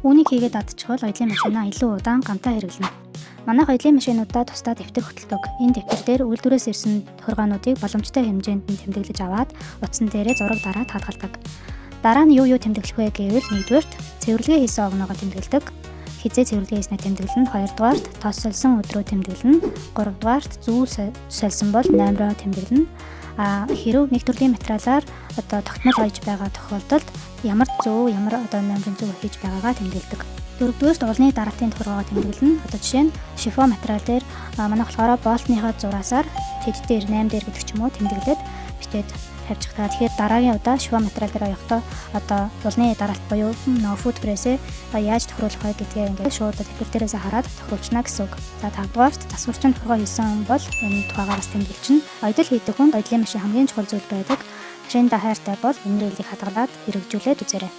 Үүнийг хийгээд адчихвал оёдлын машинаа илүү удаан гамтаа хэрэглэнэ. Манайх оёдлын машинуудаа тусдаа дэвтэр хөтэлдэг. Энэ дэвтэр дээр үйлдвэрээс ирсэн тохиргоонуудыг боломжтой хэмжээнд нь тэмдэглэж аваад утсан дээрээ зураг дараад хадгалдаг. Дараа нь юу тэмдэглэх вэ гэвэл нэгдүгээрт цэвэрлэгээ хийсэн огноогоо тэмдэглэдэг. Хизээ цэвэрлэгээ хийснээ тэмдэглэнэ. Хоёрдугаарт тос сольсон өдрөө тэмдэглэнэ. Гуравдугаарт зүү сольсон бол номероо тэмдэглэнэ. Хэрв нэг төрлийн материалаар тогтмол ойж байгаа тохиолдолд ямар зүү, ямар номерын зүү хийж байгаагаа тэмдэглэдэг. Дөрөвдүгээрт уулны дараалтын тохиолгоо тэмдэглэнэ. Жишээ нь шифон материал дээр манайх болохоор болтныхаа зураасаар тэд дээр 8 дээр гэдэг ч юм уу тэмдэглээд битээд тавьчих та. Тэгэхээр дараагийн удаа шифон материал дээр оёхдоо уулны дараалт буюу фут пресээ яаж тохируулах вэ гэдгээ ингээд шууд тэмдэг дээрээс хараад тохируулчихна гэсэн үг. За 5-дугаарт засварчин тохиолгоо хийсэн бол энэ тухайгаар бас тэмдэглэжнэ. Оёдол хийдэг хүнд оёдлын машин хамгийн чухал зүйл байдаг. Машинда хайртай бол энэ рээлийг хадгалаад хэрэгжүүлээд үзээрэй.